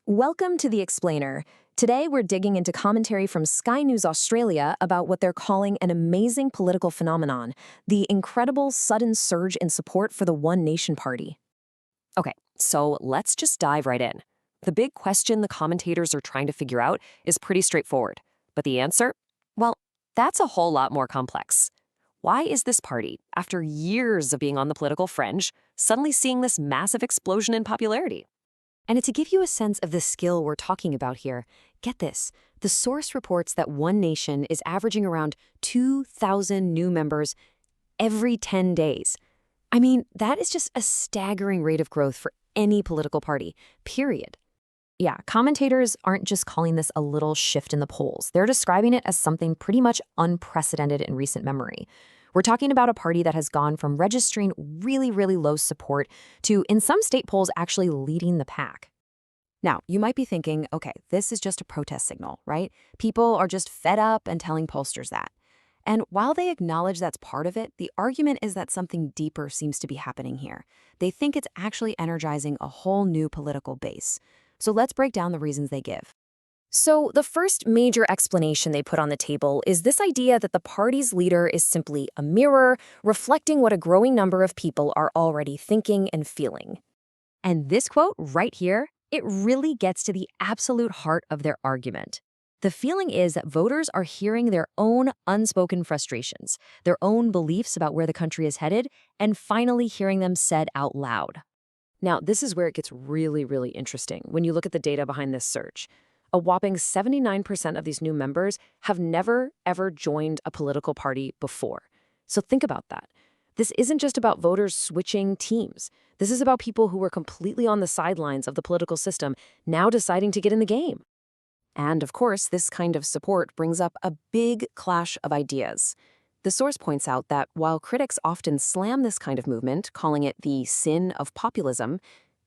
Welcome to The Explainer. Today we're digging into commentary from Sky News Australia about what they're calling an amazing political phenomenon, the incredible sudden surge in support for the One Nation Party. Okay, so let's just dive right in. The big question the commentators are trying to figure out is pretty straightforward. But the answer? Well, that's a whole lot more complex. Why is this party, after years of being on the political fringe, suddenly seeing this massive explosion in popularity? And to give you a sense of the skill we're talking about here, get this. The source reports that One Nation is averaging around 2,000 new members every 10 days. I mean, that is just a staggering rate of growth for any political party, period. Yeah, commentators aren't just calling this a little shift in the polls. They're describing it as something pretty much unprecedented in recent memory. We're talking about a party that has gone from registering really, really low support to, in some state polls, actually leading the pack. Now, you might be thinking, okay, this is just a protest signal, right? People are just fed up and telling pollsters that. And while they acknowledge that's part of it, the argument is that something deeper seems to be happening here. They think it's actually energizing a whole new political base. So let's break down the reasons they give. So the first major explanation they put on the table is this idea that the party's leader is simply a mirror reflecting what a growing number of people are already thinking and feeling. And this quote right here, it really gets to the absolute heart of their argument. The feeling is that voters are hearing their own unspoken frustrations, their own beliefs about where the country is headed, and finally hearing them said out loud. Now, this is where it gets really, really interesting when you look at the data behind this surge. A whopping 79% of these new members have never, ever joined a political party before. So think about that. This isn't just about voters switching teams. This is about people who were completely on the sidelines of the political system now deciding to get in the game. And of course, this kind of support brings up a big clash of ideas. The source points out that while critics often slam this kind of movement, calling it the sin of populism,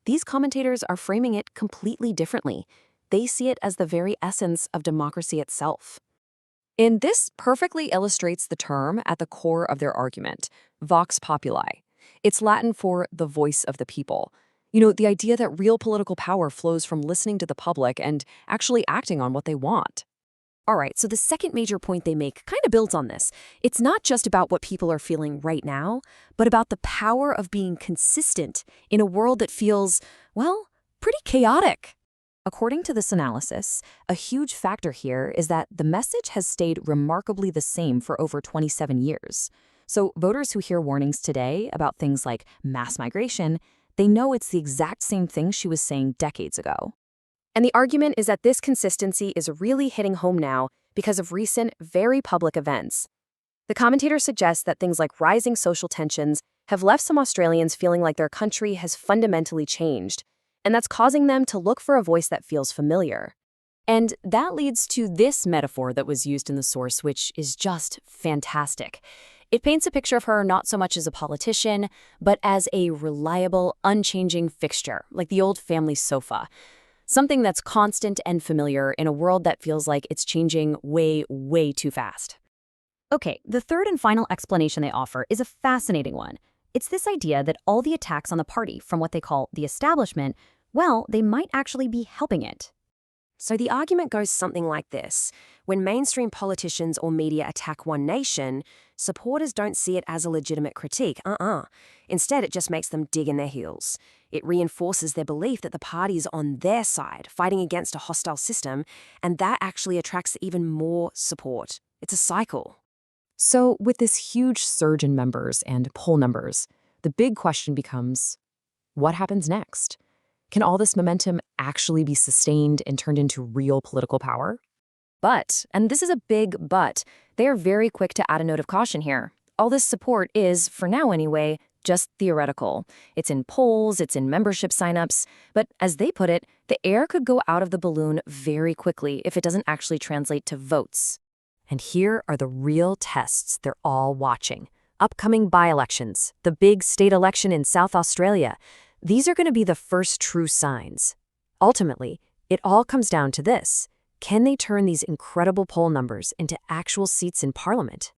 these commentators are framing it completely differently. They see it as the very essence of democracy itself. And this perfectly illustrates the term at the core of their argument, vox populi. It's Latin for the voice of the people. You know, the idea that real political power flows from listening to the public and actually acting on what they want. All right, so the second major point they make kind of builds on this. It's not just about what people are feeling right now, but about the power of being consistent in a world that feels, well, pretty chaotic. According to this analysis, a huge factor here is that the message has stayed remarkably the same for over 27 years. So voters who hear warnings today about things like mass migration, they know it's the exact same thing she was saying decades ago. And the argument is that this consistency is really hitting home now because of recent, very public events. The commentator suggests that things like rising social tensions have left some Australians feeling like their country has fundamentally changed, and that's causing them to look for a voice that feels familiar. And that leads to this metaphor that was used in the source, which is just fantastic. It paints a picture of her not so much as a politician, but as a reliable, unchanging fixture, like the old family sofa. Something that's constant and familiar in a world that feels like it's changing way, way too fast. Okay, the third and final explanation they offer is a fascinating one. It's this idea that all the attacks on the party from what they call the establishment, well, they might actually be helping it. So the argument goes something like this. When mainstream politicians or media attack One Nation, supporters don't see it as a legitimate critique. Instead, it just makes them dig in their heels. It reinforces their belief that the party is on their side, fighting against a hostile system, and that actually attracts even more support. It's a cycle. So with this huge surge in members and poll numbers, the big question becomes, what happens next? Can all this momentum actually be sustained and turned into real political power? But, and this is a big but, they are very quick to add a note of caution here. All this support is, for now anyway, just theoretical. It's in polls, it's in membership signups, but as they put it, the air could go out of the balloon very quickly if it doesn't actually translate to votes. And here are the real tests they're all watching. Upcoming by-elections, the big state election in South Australia. These are going to be the first true signs. Ultimately, it all comes down to this. Can they turn these incredible poll numbers into actual seats in Parliament?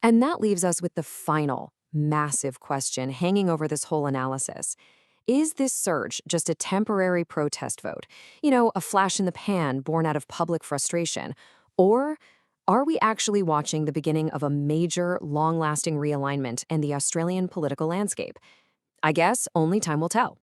And that leaves us with the final, massive question hanging over this whole analysis. Is this surge just a temporary protest vote? A flash in the pan born out of public frustration? Or are we actually watching the beginning of a major, long-lasting realignment in the Australian political landscape? I guess only time will tell.